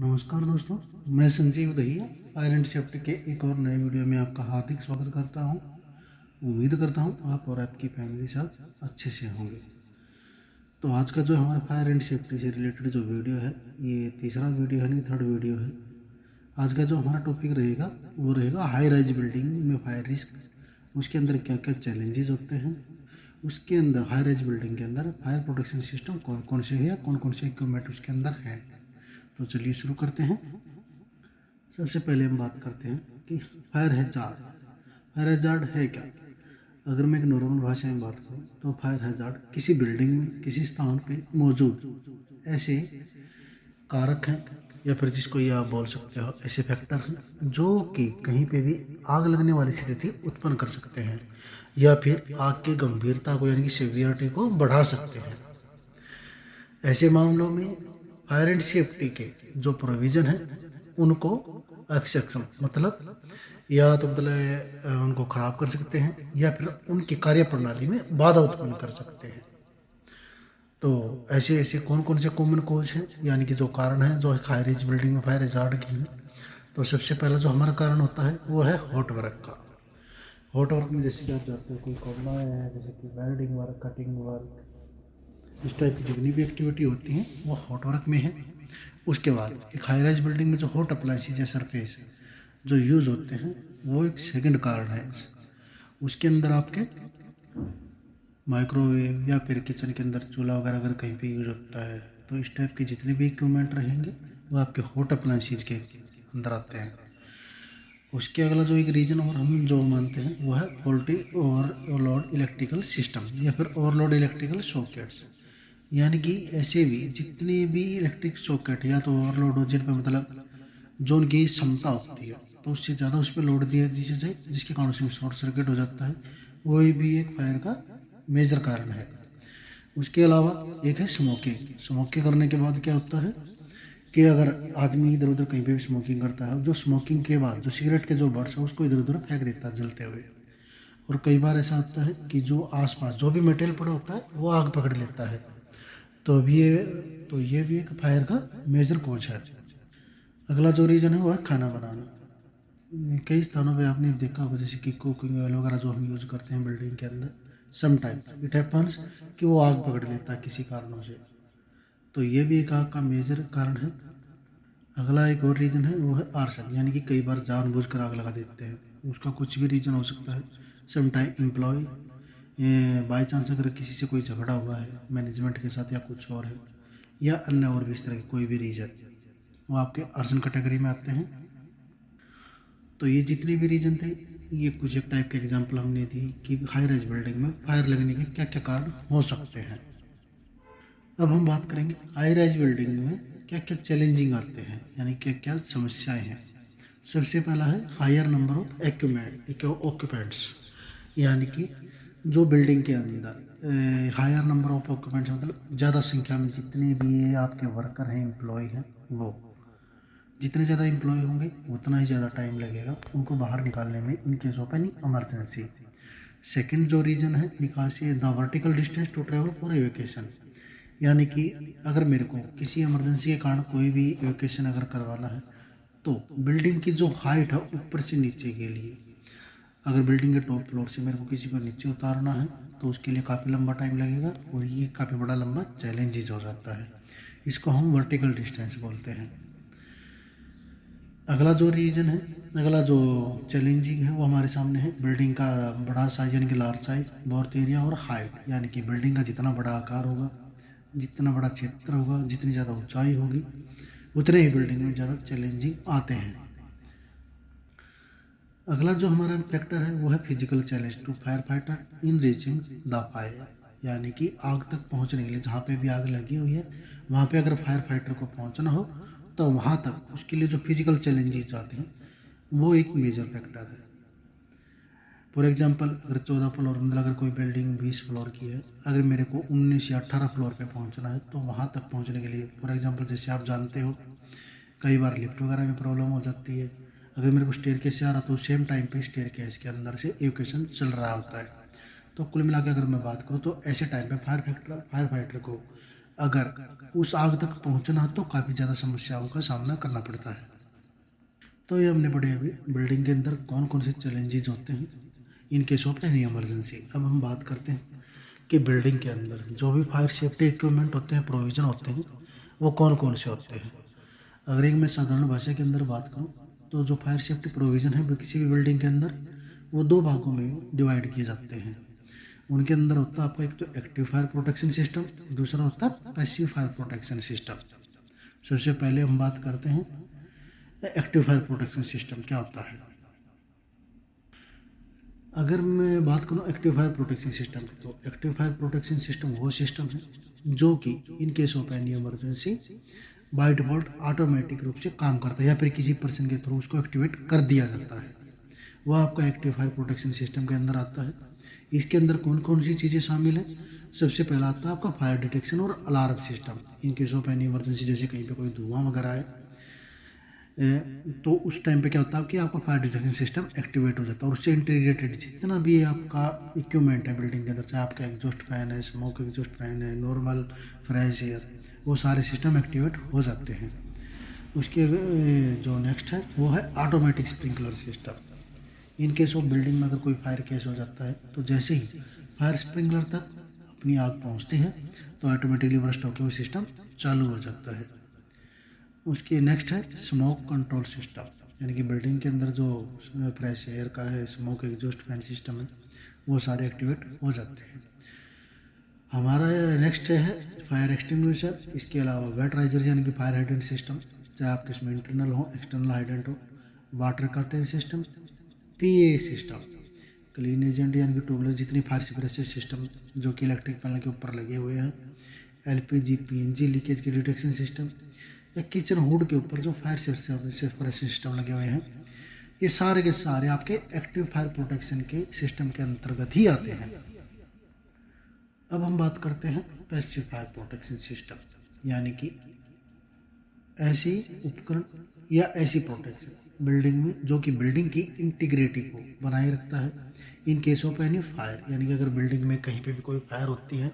नमस्कार दोस्तों, मैं Sanjeev Dahiya fire and safety के एक और नए वीडियो में आपका हार्दिक स्वागत करता हूं। उम्मीद करता हूं आप और आपकी फैमिली साथ अच्छे से होंगे। तो आज का जो हमारा फायर एंड सेफ्टी से रिलेटेड जो वीडियो है, ये तीसरा वीडियो है, नहीं थर्ड वीडियो है। आज का जो हमारा टॉपिक रहेगा वो रहेगा हाई राइज बिल्डिंग में फायर रिस्क। उसके अंदर क्या क्या चैलेंजेस होते हैं, उसके अंदर हाई राइज बिल्डिंग के अंदर फायर प्रोटेक्शन सिस्टम कौन कौन से है या कौन कौन से इक्विपमेंट उसके अंदर है। तो चलिए शुरू करते हैं। सबसे पहले हम बात करते हैं कि फायर हैजार्ड। फायर हैजार्ड है क्या? अगर मैं एक नॉर्मल भाषा में बात करूं तो फायर हैजार्ड किसी बिल्डिंग में किसी स्थान पे मौजूद ऐसे कारक हैं, या फिर जिसको ये आप बोल सकते हो ऐसे फैक्टर हैं जो कि कहीं पे भी आग लगने वाली स्थिति उत्पन्न कर सकते हैं या फिर आग की गंभीरता को यानी कि सीवियरिटी को बढ़ा सकते हैं। ऐसे मामलों में फायर एंड सेफ्टी के जो प्रोविज़न है उनको अक्षम मतलब या तो मतलब उनको ख़राब कर सकते हैं या फिर उनकी कार्यप्रणाली में बाधा उत्पन्न कर सकते हैं। तो ऐसे ऐसे कौन कौन से कॉमन कॉज हैं, यानी कि जो कारण हैं जो हाई राइज बिल्डिंग में फायर हैजार्ड के हैं। तो सबसे पहला जो हमारा कारण होता है वो है हॉट वर्क का। हॉट वर्क में जैसे कि आप जानते हो कोई करना है, जैसे कि वेल्डिंग वर्क, कटिंग वर्क, इस टाइप की जितनी भी एक्टिविटी होती हैं वो हॉट वर्क में है। उसके बाद एक हाई राइज बिल्डिंग में जो हॉट अप्लाइंसेस या सरफेस जो यूज़ होते हैं वो एक सेकंड कारण है। उसके अंदर आपके माइक्रोवेव या फिर किचन के अंदर चूल्हा वगैरह अगर कहीं पे यूज होता है तो इस टाइप के जितने भी इक्विपमेंट रहेंगे वो आपके हॉट अप्लाइंसेस के अंदर आते हैं। उसके अगला जो एक रीजन और हम जो मानते हैं वो है फॉल्टी ओवरलोड इलेक्ट्रिकल सिस्टम या फिर ओवरलोड इलेक्ट्रिकल सॉकेट्स। यानी कि ऐसे भी जितने भी इलेक्ट्रिक सॉकेट या तो ओवरलोड हो जिन पर मतलब जो उनकी क्षमता होती है तो उससे ज़्यादा उस पर लोड दिया जाए जिसके कारण उसमें शॉर्ट सर्किट हो जाता है, वही भी एक फायर का मेजर कारण है। उसके अलावा एक है स्मोकिंग। स्मोकिंग करने के बाद क्या होता है कि अगर आदमी इधर उधर कहीं पे भी स्मोकिंग करता है, जो स्मोकिंग के बाद जो सिगरेट के जो बर्ड्स है उसको इधर उधर फेंक देता है जलते हुए। और कई बार ऐसा होता है कि जो आसपास जो भी मटेरियल पड़ा होता है वो आग पकड़ लेता है। तो ये भी एक फायर का मेजर कॉज है। अगला जो रीज़न है वो है खाना बनाना। कई स्थानों पे आपने देखा होगा जैसे कि कुकिंग ऑयल वगैरह जो हम यूज़ करते हैं बिल्डिंग के अंदर, सम टाइम इट हैपन्स कि वो आग पकड़ लेता है किसी कारणों से। तो ये भी एक आग का मेजर कारण है। अगला एक और रीज़न है वो है आर्सन, यानी कि कई बार जानबूझकर आग लगा देते हैं। उसका कुछ भी रीज़न हो सकता है। Some time employ by chance अगर किसी से कोई झगड़ा हुआ है मैनेजमेंट के साथ या कुछ और है, या अन्य और भी इस तरह की कोई भी रीज़न, वो आपके आर्सन कैटेगरी में आते हैं। तो ये जितने भी रीज़न थे ये कुछ एक टाइप के एग्जांपल हमने दी कि हाई राइज बिल्डिंग में फायर लगने के क्या क्या कारण हो सकते हैं। अब हम बात करेंगे हाई राइज बिल्डिंग में क्या क्या चैलेंजिंग आते हैं, यानी क्या क्या समस्याएं हैं। सबसे पहला है हायर नंबर ऑफ ऑक्यूपेंट्स, यानी कि जो बिल्डिंग के अंदर हायर नंबर ऑफ ऑक्यूपेंट्स मतलब ज़्यादा संख्या में जितने भी आपके वर्कर हैं, एम्प्लॉय हैं, वो जितने ज़्यादा एम्प्लॉय होंगे उतना ही ज़्यादा टाइम लगेगा उनको बाहर निकालने में in case of any emergency. Second जो रीज़न है निकासी the vertical distance to travel for evacuation, यानी कि अगर मेरे को किसी इमरजेंसी के कारण कोई भी एवोकेशन अगर करवाना है तो बिल्डिंग की जो हाइट है ऊपर से नीचे के लिए, अगर बिल्डिंग के टॉप फ्लोर से मेरे को किसी को नीचे उतारना है तो उसके लिए काफ़ी लंबा टाइम लगेगा और ये काफ़ी बड़ा लंबा चैलेंजेज हो जाता है। इसको हम वर्टिकल डिस्टेंस बोलते हैं। अगला जो रीजन है, अगला जो चैलेंजिंग है वो हमारे सामने है बिल्डिंग का बड़ा साइज, यानी कि लार्ज साइज, बर्थ एरिया और हाइट, यानी कि बिल्डिंग का जितना बड़ा आकार होगा, जितना बड़ा क्षेत्र होगा, जितनी ज़्यादा ऊंचाई होगी उतने ही बिल्डिंग में ज़्यादा चैलेंजिंग आते हैं। अगला जो हमारा फैक्टर है वो है physical challenge to firefighter in reaching the fire, यानी कि आग तक पहुंचने के लिए जहाँ पे भी आग लगी हुई है वहाँ पे अगर फायर फाइटर को पहुंचना हो तो वहाँ तक उसके लिए जो फिजिकल चैलेंजेस आते हैं वो एक मेजर फैक्टर है। फॉर एग्जांपल अगर 14 फ्लोर मतलब अगर कोई बिल्डिंग 20 फ्लोर की है, अगर मेरे को 19 या 18 फ्लोर पे पहुंचना है तो वहाँ तक पहुंचने के लिए फॉर एग्जांपल जैसे आप जानते हो कई बार लिफ्ट वगैरह में प्रॉब्लम हो जाती है। अगर मेरे को स्टेयरकेस से आ रहा तो सेम टाइम पे स्टेयरकेस के अंदर से एवोकेशन चल रहा होता है। तो कुल मिला के अगर मैं बात करूँ तो ऐसे टाइम पे फायर फाइटर को अगर उस आग तक पहुंचना तो काफ़ी ज़्यादा समस्याओं का सामना करना पड़ता है। तो ये हमने पढ़े अभी बिल्डिंग के अंदर कौन कौन से चैलेंजेस होते हैं इन केस ऑफ एनी इमरजेंसी। अब हम बात करते हैं कि बिल्डिंग के अंदर जो भी फायर सेफ्टी इक्विपमेंट होते हैं, प्रोविज़न होते हैं, वो कौन कौन से होते हैं। अगर एक मैं साधारण भाषा के अंदर बात करूँ तो जो फायर सेफ्टी प्रोविज़न है किसी भी बिल्डिंग के अंदर, वो दो भागों में डिवाइड किए जाते हैं। उनके अंदर होता है आपका एक तो एक्टिव फायर प्रोटेक्शन सिस्टम, दूसरा होता है पैसिव फायर प्रोटेक्शन सिस्टम। सबसे पहले हम बात करते हैं एक्टिव फायर प्रोटेक्शन सिस्टम क्या होता है। अगर मैं बात करूं एक्टिव फायर प्रोटेक्शन सिस्टम की, तो एक्टिव फायर प्रोटेक्शन सिस्टम वो सिस्टम है जो कि इन case of any emergency by default automatic रूप से काम करता है या फिर किसी पर्सन के थ्रू उसको एक्टिवेट कर दिया जाता है। वह आपका एक्टिव फायर प्रोटेक्शन सिस्टम के अंदर आता है। इसके अंदर कौन कौन सी चीज़ें शामिल हैं। सबसे पहला आता है आपका फायर डिटेक्शन और alarm system. In case of any emergency जैसे कहीं पे कोई धुआं वगैरह है तो उस टाइम पे क्या होता है कि आपका फायर डिटेक्शन सिस्टम एक्टिवेट हो जाता है और उससे इंटीग्रेटेड जितना भी आपका इक्विपमेंट है बिल्डिंग के अंदर, चाहे आपका एग्जॉस्ट फैन है, स्मोक एग्जॉस्ट फैन है, नॉर्मल फ्रेश एयर, वो सारे सिस्टम एक्टिवेट हो जाते हैं। उसके जो नेक्स्ट है वो है automatic sprinkler system. In case of building में अगर कोई फायर केस हो जाता है तो जैसे ही फायर स्प्रिंकलर तक अपनी आग पहुंचती है तो ऑटोमेटिकली बर्स्ट होकर वो सिस्टम चालू हो जाता है। उसके नेक्स्ट है स्मोक कंट्रोल सिस्टम, यानी कि बिल्डिंग के अंदर जो फ्रेश एयर का है, स्मोक एग्जॉस्ट फैन सिस्टम है, वो सारे एक्टिवेट हो जाते हैं। हमारा नेक्स्ट है फायर एक्सटिंग्विशर। इसके अलावा वेट राइजर यानी कि फायर हाइडेंट सिस्टम, चाहे आपके इसमें इंटरनल हो एक्सटर्नल हाइडेंट हो, water curtain system, PA system, clean agent यानी कि ट्यूबलेस जितनी फायर सिपरेशन सिस्टम जो कि इलेक्ट्रिक पैनल के ऊपर लगे हुए हैं, एलपीजी पीएनजी लीकेज की डिटेक्शन सिस्टम या किचन हुड के ऊपर जो फायर सेफ्टी सिस्टम लगे हुए हैं, ये सारे के सारे आपके एक्टिव फायर प्रोटेक्शन के सिस्टम के अंतर्गत ही आते हैं। अब हम बात करते हैं पैसिव फायर प्रोटेक्शन सिस्टम, यानी कि ऐसी उपकरण या ऐसी प्रोटेक्शन बिल्डिंग में जो कि बिल्डिंग की इंटीग्रिटी को बनाए रखता है इन केस ऑफ एनी फायर। यानी कि अगर बिल्डिंग में कहीं पे भी कोई फायर होती है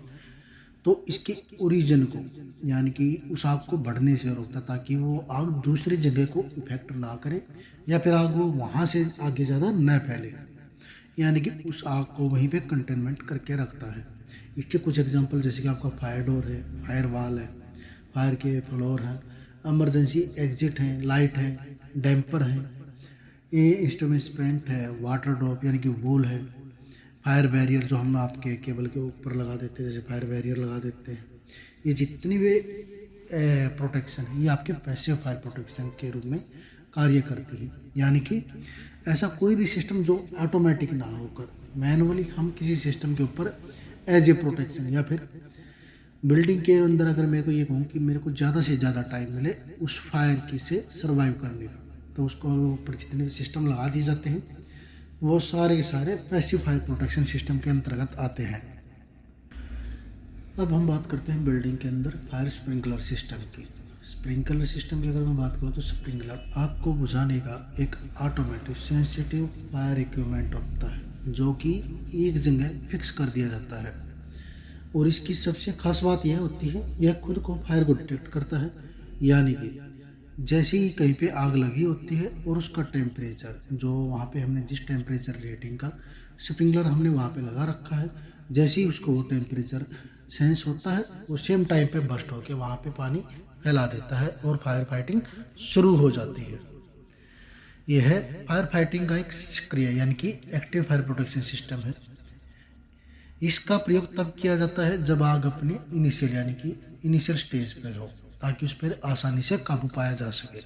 तो इसके ओरिजिन को, यानी कि उस आग को बढ़ने से रोकता, ताकि वो आग दूसरी जगह को इफेक्ट ना करे या फिर आग वो वहाँ से आगे ज़्यादा न फैले, यानी कि उस आग को वहीं पे कंटेनमेंट करके रखता है। इसके कुछ एग्जांपल जैसे कि आपका फायर डोर है, फायर वॉल है, फायर के फ्लोर है, इमरजेंसी एग्जिट है, लाइट है, डैम्पर है, ये इंस्ट्रूमेंट है, वाटर ड्रॉप यानी कि वूल है, फायर बैरियर जो हम आपके केबल के ऊपर लगा देते हैं, जैसे फायर बैरियर लगा देते हैं। ये जितनी भी प्रोटेक्शन है ये आपके पैसिव फायर प्रोटेक्शन के रूप में कार्य करती है। यानी कि ऐसा कोई भी सिस्टम जो ऑटोमेटिक ना होकर मैनुअली हम किसी सिस्टम के ऊपर एज ए प्रोटेक्शन, या फिर बिल्डिंग के अंदर अगर मेरे को ये कहूँ कि मेरे को ज़्यादा से ज़्यादा टाइम मिले उस फायर की से सर्वाइव करने का, तो उसको ऊपर जितने भी सिस्टम लगा दिए जाते हैं वो सारे के सारे पैसिव फायर प्रोटेक्शन सिस्टम के अंतर्गत आते हैं। अब हम बात करते हैं बिल्डिंग के अंदर फायर स्प्रिंकलर सिस्टम की। स्प्रिंकलर सिस्टम की अगर मैं बात करूँ तो स्प्रिंकलर आग को बुझाने का एक ऑटोमेटिक सेंसिटिव फायर इक्विपमेंट होता है जो कि एक जगह फिक्स कर दिया जाता है। और इसकी सबसे खास बात यह होती है यह खुद को फायर को डिटेक्ट करता है, यानी कि जैसे ही कहीं पे आग लगी होती है और उसका टेम्परेचर जो वहाँ पे हमने जिस टेम्परेचर रेटिंग का स्प्रिंकलर हमने वहाँ पे लगा रखा है, जैसे ही उसको वो टेम्परेचर सेंस होता है वो सेम टाइम पे बस्ट होकर वहाँ पे पानी फैला देता है और फायर फाइटिंग शुरू हो जाती है। यह है फायर फाइटिंग का एक क्रिया, यानी कि एक्टिव फायर प्रोटेक्शन सिस्टम है। इसका प्रयोग तब किया जाता है जब आग अपने इनिशियल यानी कि इनिशियल स्टेज पर हो, ताकि उस पर आसानी से काबू पाया जा सके।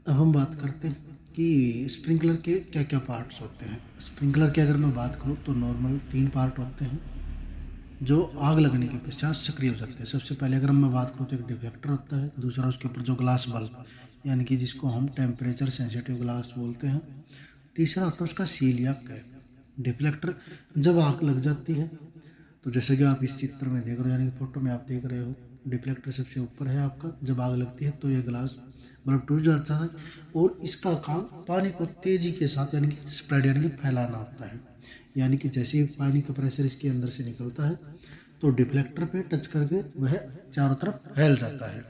अब हम बात करते हैं कि स्प्रिंकलर के क्या क्या पार्ट्स होते हैं। स्प्रिंकलर की अगर मैं बात करूं तो नॉर्मल 3 पार्ट होते हैं जो आग लगने के पश्चात सक्रिय हो जाते हैं। सबसे पहले अगर मैं बात करूं तो एक डिफेक्टर होता है, दूसरा उसके ऊपर जो ग्लास बल्ब यानी कि जिसको हम टेम्परेचर सेंसिटिव ग्लास बोलते हैं, तीसरा होता है उसका सील या कैप। डिफ्लेक्टर जब आग लग जाती है तो जैसे कि आप इस चित्र में देख रहे हो, यानी कि फोटो में आप देख रहे हो, डिफ्लेक्टर सबसे ऊपर है आपका। जब आग लगती है तो ये ग्लास बल्ब टूट जाता है। और इसका काम पानी को तेज़ी के साथ यानी कि स्प्रेड यानी कि फैलाना होता है। यानी कि जैसे ही पानी का प्रेशर इसके अंदर से निकलता है तो डिफ्लेक्टर पे टच करके वह चारों तरफ फैल जाता है।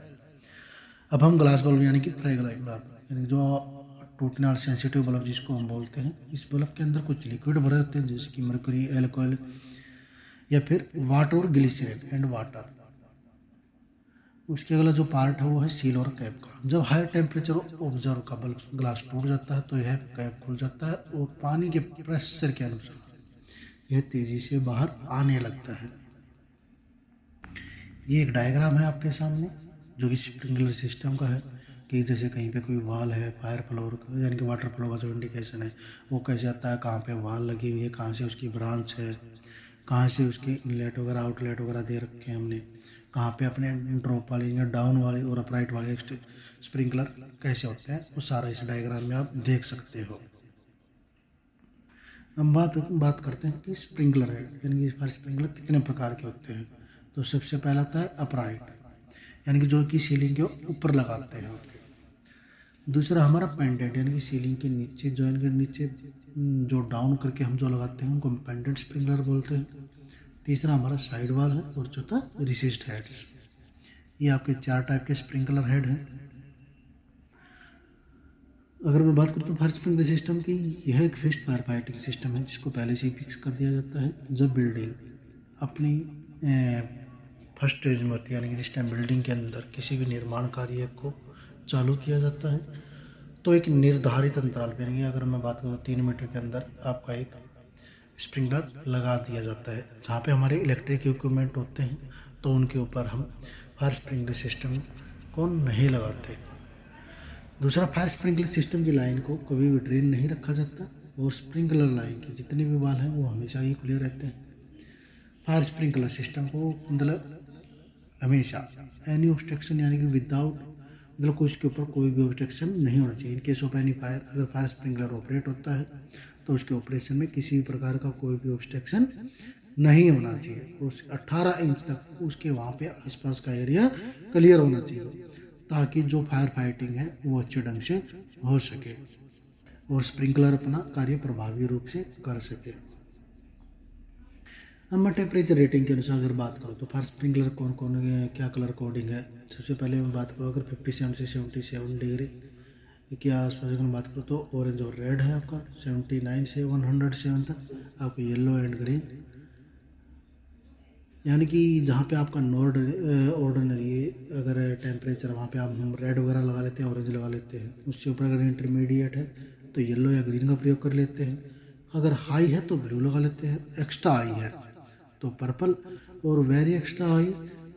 अब हम ग्लास बल्ब यानी कि फ्रेगलाइट बल्ब यानी जो टूटने वाला सेंसिटिव बल्ब जिसको हम बोलते हैं, इस बल्ब के अंदर कुछ लिक्विड भरे होते हैं जैसे कि मरकरी, एल्कोहल या फिर वाटर और ग्लिसरीन एंड वाटर। उसके अगला जो पार्ट है वो है सील और कैप का। जब हाई टेम्परेचर ऑब्जर्व का बल्ब ग्लास टूट जाता है तो यह कैप खुल जाता है और पानी के प्रेशर के अनुसार यह तेजी से बाहर आने लगता है। ये एक डायग्राम है आपके सामने जो कि स्प्रिंकलर सिस्टम का है कि जैसे कहीं पे कोई वाल है, फायर फ्लो यानी कि वाटर फ्लो का जो इंडिकेशन है वो कैसे आता है, कहाँ पे वाल लगी हुई है, कहाँ से उसकी ब्रांच है, कहाँ से उसके इनलेट वगैरह आउटलेट वगैरह दे रखे हैं हमने, कहाँ पे अपने ड्रॉप वाले या डाउन वाले और अपराइट वाले स्प्रिंकलर कैसे होते हैं, वो सारा इस डायग्राम में आप देख सकते हो। हम बात करते हैं कि स्प्रिंकलर है यानी कि स्प्रिंकलर कितने प्रकार के होते हैं। तो सबसे पहला होता है अपराइट यानी कि जो कि सीलिंग के ऊपर लगाते हैं। दूसरा हमारा पेंडेंट यानी कि सीलिंग के नीचे जॉइंट के नीचे जो डाउन करके हम जो लगाते हैं उनको हम पेंडेंट स्प्रिंकलर बोलते हैं। तीसरा हमारा साइड वाल है और चौथा रिसिस्ट हेड्स। ये आपके 4 टाइप के स्प्रिंकलर हेड हैं। अगर मैं बात करूँ तो फायर स्प्रिंकलर सिस्टम की, यह एक फिक्स्ड फायर फाइटिंग सिस्टम है जिसको पहले से ही फिक्स कर दिया जाता है। जब बिल्डिंग अपनी फर्स्ट स्टेज में होती है यानी कि जिस टाइम बिल्डिंग के अंदर किसी भी निर्माण कार्य को चालू किया जाता है तो एक निर्धारित अंतराल पर यानी अगर मैं बात करूँ 3 मीटर के अंदर आपका एक स्प्रिंकलर लगा दिया जाता है। जहाँ पे हमारे इलेक्ट्रिक इक्विपमेंट होते हैं तो उनके ऊपर हम फायर स्प्रिंकलर सिस्टम को नहीं लगाते। दूसरा, फायर स्प्रिंकलर सिस्टम की लाइन को कभी भी ड्रेन नहीं रखा जाता और स्प्रिंकलर लाइन के जितने भी वाल हैं वो हमेशा ही खुले रहते हैं। फायर स्प्रिंकलर सिस्टम को मतलब हमेशा एनी ऑब्स्ट्रक्शन यानी कि विदाउट मतलब कुछ के ऊपर कोई भी ऑब्स्ट्रक्शन नहीं होना चाहिए। इन केस ऑफ एनी फायर, अगर फायर स्प्रिंकलर ऑपरेट होता है तो उसके ऑपरेशन में किसी भी प्रकार का कोई भी ऑब्स्ट्रक्शन नहीं होना चाहिए। उस 18 इंच तक उसके वहाँ पे आसपास का एरिया क्लियर होना चाहिए ताकि जो फायर फाइटिंग है वो अच्छे ढंग से हो सके और स्प्रिंकलर अपना कार्य प्रभावी रूप से कर सके। अब मैं टेम्परेचर रेटिंग के अनुसार अगर बात करूँ तो फायर स्प्रिंकलर कौन कौन क्या कलर कोडिंग है। सबसे पहले मैं बात करूँ अगर 57 से 77 डिग्री के आसपास अगर बात करूँ तो ऑरेंज और रेड है आपका। 79 से 107 तक आपको येलो एंड ग्रीन यानी कि जहाँ पे आपका नॉर्ड ऑर्डिनरी अगर टेम्परेचर वहाँ पे आप हम रेड वगैरह लगा लेते हैं, ऑरेंज लगा लेते हैं। उसके ऊपर अगर इंटरमीडिएट है तो येलो या ग्रीन का प्रयोग कर लेते हैं। अगर हाई है तो ब्लू लगा लेते हैं, एक्स्ट्रा हाई है तो पर्पल और वेरी एक्स्ट्रा हाई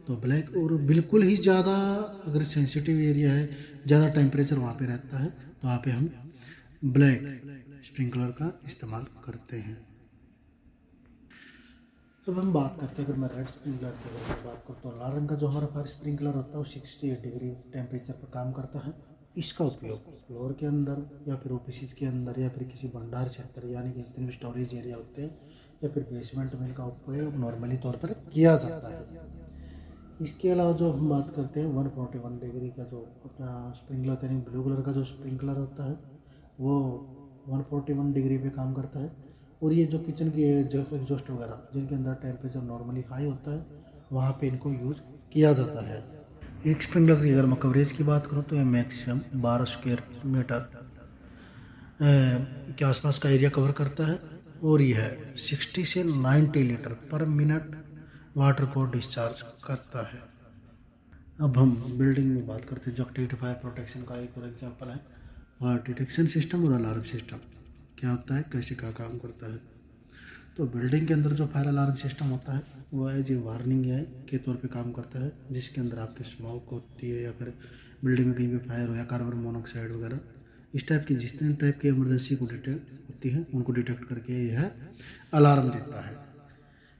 तो ब्लैक। और बिल्कुल ही ज़्यादा अगर सेंसिटिव एरिया है, ज़्यादा टेम्परेचर वहाँ पे रहता है तो वहाँ पे हम ब्लैक स्प्रिंकलर का इस्तेमाल करते हैं। अब हम बात करते हैं अगर मैं रेड स्प्रिंकलर की अगर मैं बात करूँ तो लाल रंग का जो हमारा फायर स्प्रिंकलर होता है वो 68 डिग्री टेम्परेचर पर काम करता है। इसका उपयोग फ्लोर के अंदर या फिर ऑफिस के अंदर या फिर किसी भंडार क्षेत्र यानी कि जितने भी स्टोरेज एरिया होते हैं या फिर बेसमेंट में इनका उपयोग नॉर्मली तौर पर किया जाता है। इसके अलावा जो हम बात करते हैं 141 डिग्री का जो अपना स्प्रिंकलर होता है यानी ब्लू कलर का जो स्प्रिंकलर होता है वो 141 डिग्री पे काम करता है। और ये जो किचन की जो एग्जॉस्ट वगैरह जिनके अंदर टेम्परेचर नॉर्मली हाई होता है वहाँ पे इनको यूज किया जाता है। एक स्प्रिंकलर की अगर मैं कवरेज की बात करूँ तो ये मैक्सिमम 12 स्क्वायर मीटर के आसपास का एरिया कवर करता है और यह 60 से 90 लीटर पर मिनट वाटर को डिस्चार्ज करता है। अब हम बिल्डिंग में बात करते हैं जो एक्टिवेटेड फायर प्रोटेक्शन का एक और एग्जांपल है फायर डिटेक्शन सिस्टम और अलार्म सिस्टम। क्या होता है, कैसे क्या काम करता है। तो बिल्डिंग के अंदर जो फायर अलार्म सिस्टम होता है वो एज ए वार्निंग है के तौर पे काम करता है, जिसके अंदर आपकी स्मोक होती है या फिर बिल्डिंग में कहीं पे फायर हो या कार्बन मोनोऑक्साइड वगैरह इस टाइप की जितने टाइप की इमरजेंसी को डिटेक्ट होती है उनको डिटेक्ट करके यह अलार्म देता है।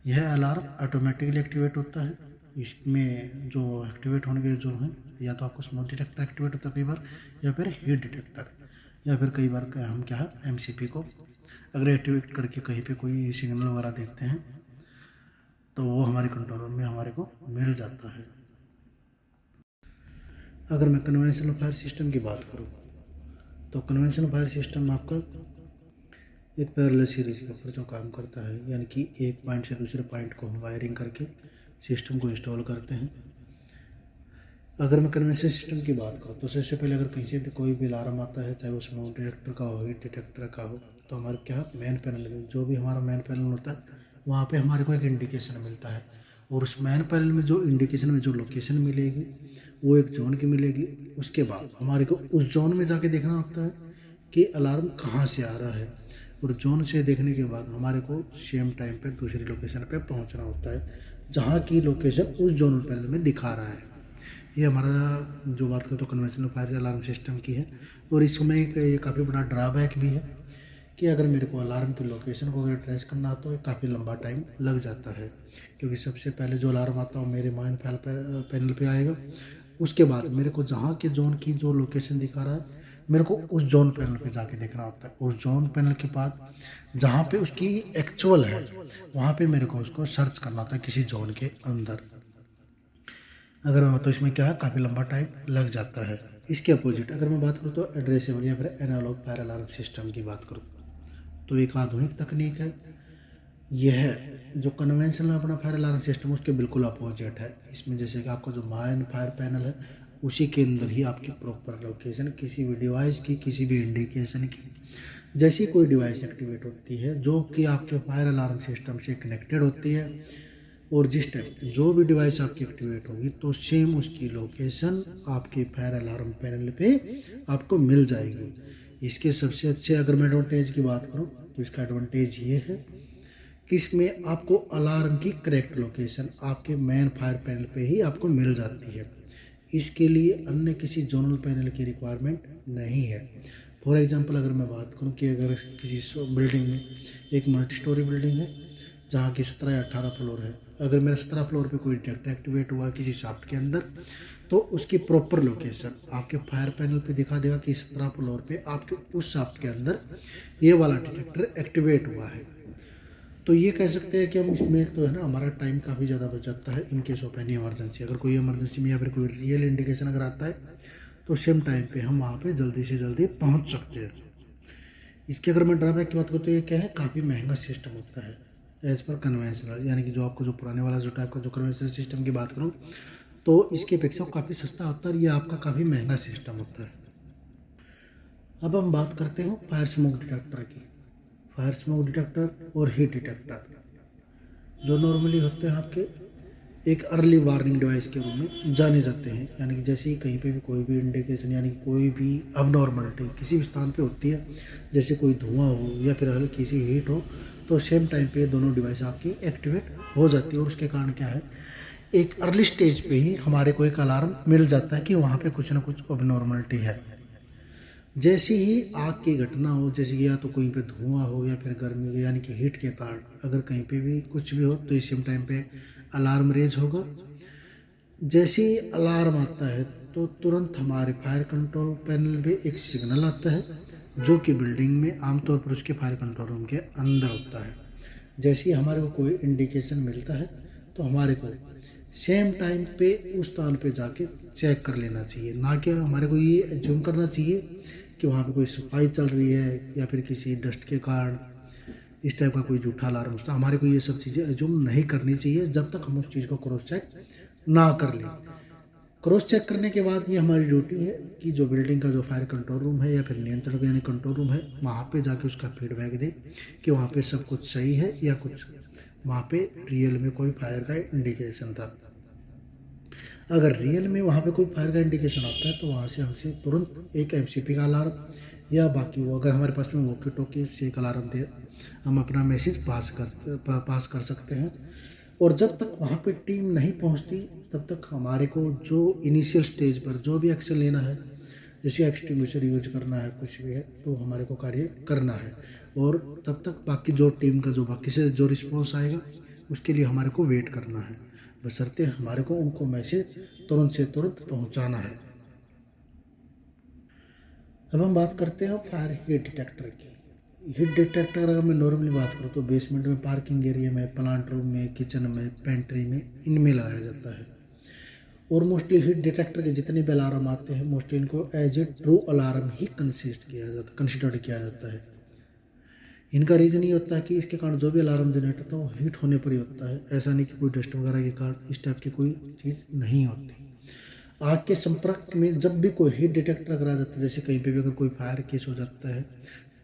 यह अलार्म ऑटोमेटिकली एक्टिवेट होता है। इसमें जो एक्टिवेट होने के जो हैं या तो आपको स्मोक डिटेक्टर एक्टिवेट होता है कई बार या फिर हीट डिटेक्टर या फिर कई बार हम क्या है एमसीपी को अगर एक्टिवेट करके कहीं पे कोई सिग्नल वगैरह देते हैं तो वो हमारे कंट्रोल रूम में हमारे को मिल जाता है। अगर मैं कन्वेंशनल फायर सिस्टम की बात करूँ तो कन्वेंशनल फायर सिस्टम आपका एक पैरेलल सीरीज के ऊपर जो काम करता है, यानी कि एक पॉइंट से दूसरे पॉइंट को हम वायरिंग करके सिस्टम को इंस्टॉल करते हैं। अगर मैं कन्वेंशनल सिस्टम की बात करूँ तो सबसे पहले अगर कहीं से भी कोई भी अलार्म आता है, चाहे वो स्मोक डिटेक्टर का हो, हीट डिटेक्टर का हो, तो हमारे क्या मेन पैनल में जो भी हमारा मेन पैनल होता है वहाँ पे हमारे को एक इंडिकेशन मिलता है, और उस मेन पैनल में जो इंडिकेशन में जो लोकेशन मिलेगी वो एक जोन की मिलेगी। उसके बाद हमारे को उस जोन में जाके देखना होता है कि अलार्म कहाँ से आ रहा है, और जोन से देखने के बाद हमारे को सेम टाइम पे दूसरी लोकेशन पे पहुंचना होता है जहाँ की लोकेशन उस जोनल पैनल में दिखा रहा है। ये हमारा जो बात करें तो कन्वेंशनल फायर अलार्म सिस्टम की है। और इसमें ये काफ़ी बड़ा ड्रॉबैक भी है कि अगर मेरे को अलार्म की लोकेशन को अगर ट्रेस करना तो काफ़ी लंबा टाइम लग जाता है, क्योंकि सबसे पहले जो अलार्म आता है वो मेरे मेन पैनल पे आएगा। उसके बाद मेरे को जहाँ के जोन की जो लोकेशन दिखा रहा है मेरे को उस जोन पैनल पे जाके देखना होता है। उस जोन पैनल के बाद जहाँ पे उसकी एक्चुअल है वहाँ पे मेरे को उसको सर्च करना होता है किसी जोन के अंदर। अगर मैं तो इसमें क्या है काफ़ी लंबा टाइम लग जाता है। इसके अपोजिट अगर मैं बात करूँ तो एड्रेसेबल या फिर एनालॉग फायर अलार्म सिस्टम की बात करूँ तो एक आधुनिक तकनीक है। यह जो कन्वेंशनल अपना फायर अलार्म सिस्टम उसके बिल्कुल अपोजिट है। इसमें जैसे कि आपका जो मेन फायर पैनल है उसी के अंदर ही आपकी प्रॉपर लोकेशन किसी भी डिवाइस की, किसी भी इंडिकेशन की, जैसी कोई डिवाइस एक्टिवेट होती है जो कि आपके फायर अलार्म सिस्टम से कनेक्टेड होती है, और जिस टाइम जो भी डिवाइस आपकी एक्टिवेट होगी तो सेम उसकी लोकेशन आपके फायर अलार्म पैनल पे आपको मिल जाएगी। इसके सबसे अच्छे अगर मैं एडवांटेज की बात करूँ तो इसका एडवांटेज ये है कि इसमें आपको अलार्म की करेक्ट लोकेशन आपके मेन फायर पैनल पे ही आपको मिल जाती है। इसके लिए अन्य किसी जोनल पैनल की रिक्वायरमेंट नहीं है। फॉर एग्जांपल अगर मैं बात करूं कि अगर किसी बिल्डिंग में एक मल्टी स्टोरी बिल्डिंग है जहां की 17 या 18 फ्लोर है, अगर मेरा 17 फ्लोर पे कोई डिटेक्टर एक्टिवेट हुआ किसी शाफ्ट के अंदर तो उसकी प्रॉपर लोकेशन आपके फायर पैनल पे दिखा देगा कि 17 फ्लोर पे आपके उस शाफ्ट के अंदर ये वाला डिटेक्टर एक्टिवेट हुआ है। तो ये कह सकते हैं कि हम इसमें एक तो है ना हमारा टाइम काफ़ी ज़्यादा बच जाता है इन केस ऑफ एनी इमरजेंसी। अगर कोई इमरजेंसी में या फिर कोई रियल इंडिकेशन अगर आता है तो सेम टाइम पे हम वहाँ पे जल्दी से जल्दी पहुँच सकते हैं। इसके अगर मैं ड्रॉबैक की बात करूँ तो ये क्या है, काफ़ी महंगा सिस्टम होता है एज़ पर कन्वेंशनल, यानी कि जो आपको जो पुराने वाला जो टाइप का जो कन्वेंशनल सिस्टम की बात करूँ तो इसकी अपेक्षा काफ़ी सस्ता होता है और ये आपका काफ़ी महंगा सिस्टम होता है। अब हम बात करते हैं फायर स्मोक डिटेक्टर की। फायर स्मोक डिटेक्टर और हीट डिटेक्टर जो नॉर्मली होते हैं आपके एक अर्ली वार्निंग डिवाइस के रूप में जाने जाते हैं, यानी कि जैसे ही कहीं पे भी कोई भी इंडिकेशन यानी कि कोई भी अबनॉर्मलिटी किसी भी स्थान पे होती है, जैसे कोई धुआं हो या फिर हल्की सी हीट हो, तो सेम टाइम पे दोनों डिवाइस आपकी एक्टिवेट हो जाती है। और उसके कारण क्या है, एक अर्ली स्टेज पे ही हमारे को एक अलार्म मिल जाता है कि वहाँ पे कुछ ना कुछ अबनॉर्मलिटी है। जैसे ही आग की घटना हो, जैसे कि या तो कहीं पे धुआं हो या फिर गर्मी हो यानी कि हीट के कारण अगर कहीं पे भी कुछ भी हो तो इस सेम टाइम पे अलार्म रेज होगा। जैसे ही अलार्म आता है तो तुरंत हमारे फायर कंट्रोल पैनल पे एक सिग्नल आता है जो कि बिल्डिंग में आमतौर पर उसके फायर कंट्रोल रूम के अंदर होता है। जैसे ही हमारे को कोई इंडिकेशन मिलता है तो हमारे को सेम टाइम पे उस स्थान पे जाके चेक कर लेना चाहिए, ना कि हमारे को ये एज्यूम करना चाहिए कि वहाँ पे कोई सफाई चल रही है या फिर किसी डस्ट के कारण इस टाइप का कोई झूठा अलार्म होता है। हमारे को ये सब चीज़ें एज्यूम नहीं करनी चाहिए जब तक हम उस चीज़ को क्रॉस चेक ना कर लें। क्रॉस चेक करने के बाद ये हमारी ड्यूटी है कि जो बिल्डिंग का जो फायर कंट्रोल रूम है या फिर नियंत्रण यानी कंट्रोल रूम है वहाँ पे जाके उसका फीडबैक दें कि वहाँ पे सब कुछ सही है या कुछ वहाँ पे रियल में कोई फायर का इंडिकेशन था। अगर रियल में वहाँ पे कोई फायर का इंडिकेशन आता है तो वहाँ से हमसे तुरंत एक एमसीपी का अलार्म या बाकी वो अगर हमारे पास में वॉकी टॉकी से एक अलार्म दे हम अपना मैसेज पास कर सकते हैं। और जब तक वहाँ पे टीम नहीं पहुँचती तब तक हमारे को जो इनिशियल स्टेज पर जो भी एक्शन लेना है, जैसे एक्सटिंग्विशर यूज करना है, कुछ भी है तो हमारे को कार्य करना है। और तब तक बाकी जो टीम का जो बाकी से जो रिस्पॉन्स आएगा उसके लिए हमारे को वेट करना है, बशर्ते हमारे को उनको मैसेज तुरंत से तुरंत पहुंचाना है। अब हम बात करते हैं फायर हीट डिटेक्टर की। हीट डिटेक्टर अगर मैं नॉर्मली बात करूँ तो बेसमेंट में, पार्किंग एरिया में, प्लांट रूम में, किचन में, पेंट्री में, इनमें लगाया जाता है। और मोस्टली हीट डिटेक्टर के जितने भी अलार्म आते हैं मोस्टली इनको एज ए ट्रू अलार्म ही कंसिडर्ड किया जाता है। इनका रीज़न ये होता है कि इसके कारण जो भी अलार्म जनरेट होता है वो हीट होने पर ही होता है, ऐसा नहीं कि कोई डस्ट वगैरह के कारण इस टाइप की कोई चीज़ नहीं होती। आग के संपर्क में जब भी कोई हीट डिटेक्टर अगर आ जाता है, जैसे कहीं पे भी अगर कोई फायर केस हो जाता है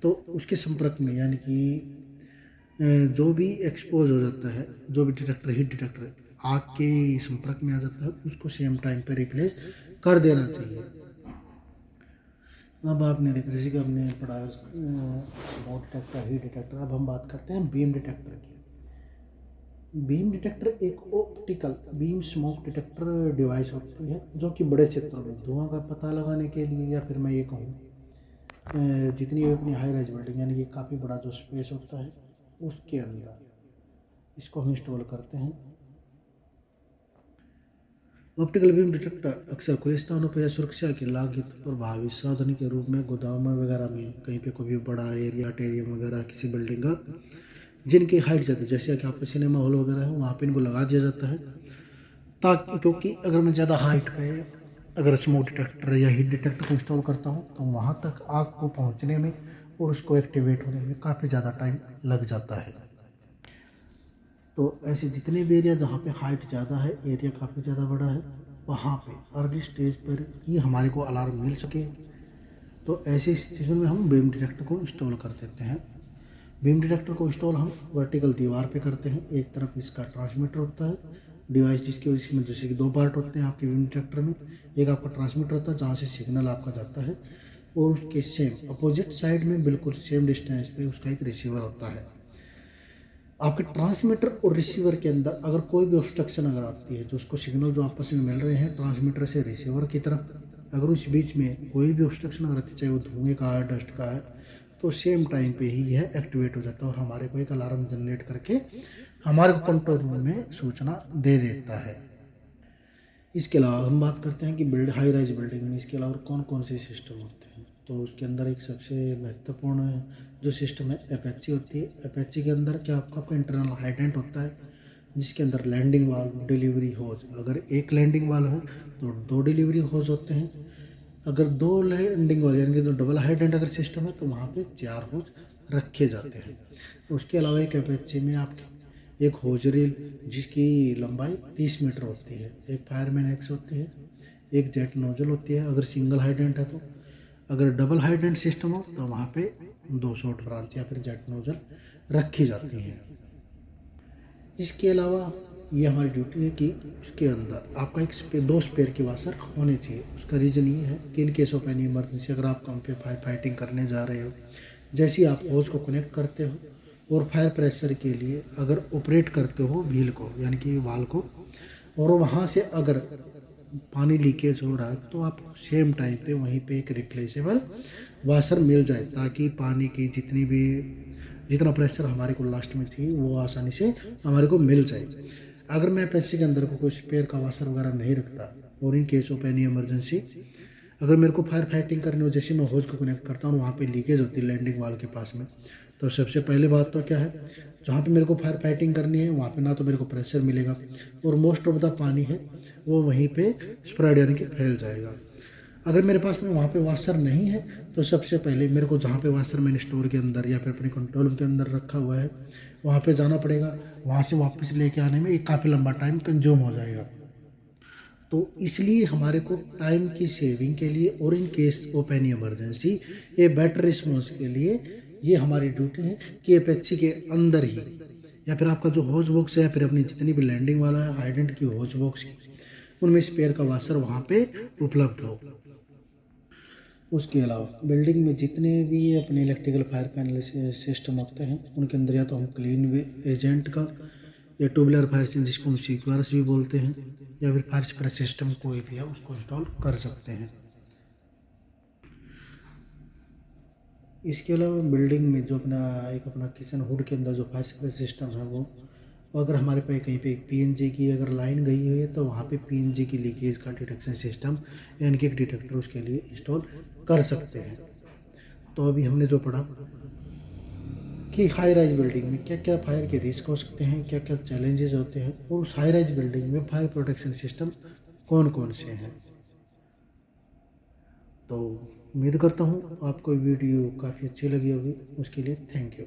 तो उसके संपर्क में यानी कि जो भी एक्सपोज हो जाता है, जो भी डिटेक्टर हीट डिटेक्टर आग के संपर्क में आ जाता है उसको सेम टाइम पे रिप्लेस कर देना चाहिए। अब आपने देखा जैसे कि हमने पढ़ा स्मोक डिटेक्टर, हीट डिटेक्टर। अब हम बात करते हैं बीम डिटेक्टर की। बीम डिटेक्टर एक optical beam smoke detector device होती है जो कि बड़े क्षेत्रों में धुआं का पता लगाने के लिए, या फिर मैं ये कहूँ जितनी भी अपनी हाई राइज बिल्डिंग यानी कि काफ़ी बड़ा जो स्पेस होता है उसके अंदर इसको हम इंस्टॉल करते हैं। ऑप्टिकल बीम डिटेक्टर अक्सर खुले स्थानों पर या सुरक्षा के लागत प्रभावी साधन के रूप में गोदाम वगैरह में, कहीं पे कोई भी बड़ा एरिया टेरियम वगैरह किसी बिल्डिंग का जिनकी हाइट ज़्यादा है, जैसे कि आपका सिनेमा हॉल वगैरह है वहाँ पे इनको लगा दिया जाता है, ताकि क्योंकि अगर मैं ज़्यादा हाइट पे अगर स्मोक डिटेक्टर या हीट डिटेक्टर को इंस्टॉल करता हूँ तो वहाँ तक आग को पहुँचने में और उसको एक्टिवेट होने में काफ़ी ज़्यादा टाइम लग जाता है। तो ऐसे जितने भी एरिया जहाँ पे हाइट ज़्यादा है, एरिया काफ़ी ज़्यादा बड़ा है, वहाँ पे अर्ली स्टेज पर ही हमारे को अलार्म मिल सके, तो ऐसे सिचुएशन में हम बीम डिटेक्टर को इंस्टॉल कर देते हैं। बीम डिटेक्टर को इंस्टॉल हम वर्टिकल दीवार पे करते हैं। एक तरफ इसका ट्रांसमीटर होता है डिवाइस, जिसकी वजह से जैसे कि दो पार्ट होते हैं आपके बीम डिटेक्टर में। एक आपका ट्रांसमीटर होता है जहाँ से सिग्नल आपका जाता है, और उसके सेम अपोजिट साइड में बिल्कुल सेम डिस्टेंस पे उसका एक रिसीवर होता है। आपके ट्रांसमीटर और रिसीवर के अंदर अगर कोई भी ऑब्स्ट्रक्शन अगर आती है, जो उसको सिग्नल जो आपस में मिल रहे हैं ट्रांसमीटर से रिसीवर की तरफ, अगर उस बीच में कोई भी ऑब्स्ट्रक्शन अगर आती है, चाहे वो धुएँ का है डस्ट का है, तो सेम टाइम पे ही यह एक्टिवेट हो जाता है और हमारे को एक अलार्म जनरेट करके हमारे को कंट्रोल रूम में सूचना दे देता है। इसके अलावा हम बात करते हैं कि हाई राइज बिल्डिंग में इसके अलावा कौन कौन से सिस्टम होते हैं। तो उसके अंदर एक सबसे महत्वपूर्ण जो सिस्टम है एपैची होती है। एपैची के अंदर क्या आपका इंटरनल हाइडेंट होता है, जिसके अंदर लैंडिंग वाल्व, डिलीवरी होज, अगर एक लैंडिंग वाल्व है तो 2 डिलीवरी होज होते हैं। अगर 2 लैंडिंग वाल्व यानी कि तो डबल हाइडेंट अगर सिस्टम है तो वहाँ पे 4 होज रखे जाते हैं। उसके अलावा एक एपैची में आपके एक होज रील जिसकी लंबाई 30 मीटर होती है, एक फायरमैन एक्स होती है, एक जेट नोजल होती है अगर सिंगल हाइडेंट है तो। अगर डबल हाइडेंट सिस्टम हो तो वहाँ पे 2 शॉर्ट ब्रांच या फिर जेट नोजल रखी जाती है। इसके अलावा ये हमारी ड्यूटी है कि उसके अंदर आपका एक 2 स्पेयर के वाशर होने चाहिए। उसका रीज़न ये है कि इन केस ऑफ एनी इमरजेंसी अगर आप कहीं पे फायर फाइटिंग करने जा रहे हो, जैसे ही आप होज को कनेक्ट करते हो और फायर प्रेशर के लिए अगर ऑपरेट करते हो व्हील को यानी कि वाल को, और वहाँ से अगर पानी लीकेज हो रहा है तो आपको सेम टाइम पे वहीं पे एक रिप्लेसेबल वाशर मिल जाए, ताकि पानी की जितना प्रेशर हमारे को लास्ट में चाहिए वो आसानी से हमारे को मिल जाए। अगर मैं पैसे के अंदर को कोई स्पेयर का वाशर वगैरह नहीं रखता और इन केस ऑफ एनी इमरजेंसी अगर मेरे को फायर फाइटिंग करनी हो, जैसे मैं होज को कनेक्ट करता हूँ वहाँ पे लीकेज होती है लैंडिंग वाल के पास में, तो सबसे पहले बात तो क्या है, जहाँ पे मेरे को फायर फाइटिंग करनी है वहाँ पे ना तो मेरे को प्रेशर मिलेगा और मोस्ट ऑफ द पानी है वो वहीं पे स्प्रेड यानी कि फैल जाएगा। अगर मेरे पास में वहाँ पे वाशर नहीं है तो सबसे पहले मेरे को जहाँ पे वाशर मैंने स्टोर के अंदर या फिर अपने कंट्रोल रूम के अंदर रखा हुआ है वहाँ पे जाना पड़ेगा। वहाँ से वापस लेके आने में एक काफ़ी लंबा टाइम कंज्यूम हो जाएगा। तो इसलिए हमारे को टाइम की सेविंग के लिए और इन केस ऑफ एनी इमरजेंसी ये बेटर रिस्पॉन्स के लिए ये हमारी ड्यूटी है कि एपैची के अंदर ही या फिर आपका जो होज बॉक्स है या फिर अपनी जितनी भी लैंडिंग वाला है हाइडेंट की होज बॉक्स की उनमें स्पेयर का वाशर वहाँ पे उपलब्ध हो। उसके अलावा बिल्डिंग में जितने भी अपने इलेक्ट्रिकल फायर पैनल सिस्टम होते हैं उनके अंदर या तो हम क्लीन एजेंट का या ट्यूबुलर फायर जिसको हम सीक्वेंस भी बोलते हैं या फिर फायर स्प्रे सिस्टम कोई भी है उसको इंस्टॉल कर सकते हैं। इसके अलावा बिल्डिंग में जो अपना किचन हुड के अंदर जो फायर स्प्रे सिस्टम है वो अगर हमारे पास कहीं पे पीएनजी की अगर लाइन गई हुई है तो वहाँ पे पीएनजी की लीकेज का डिटेक्शन सिस्टम यानी कि एक डिटेक्टर उसके लिए इंस्टॉल कर सकते हैं। तो अभी हमने जो पढ़ा कि हाई राइज बिल्डिंग में क्या क्या फायर के रिस्क हो सकते हैं, क्या क्या चैलेंजेस होते हैं और उस हाई राइज बिल्डिंग में फायर प्रोटेक्शन सिस्टम कौन कौन से हैं। तो उम्मीद करता हूँ आपको वीडियो काफ़ी अच्छी लगी होगी। उसके लिए थैंक यू।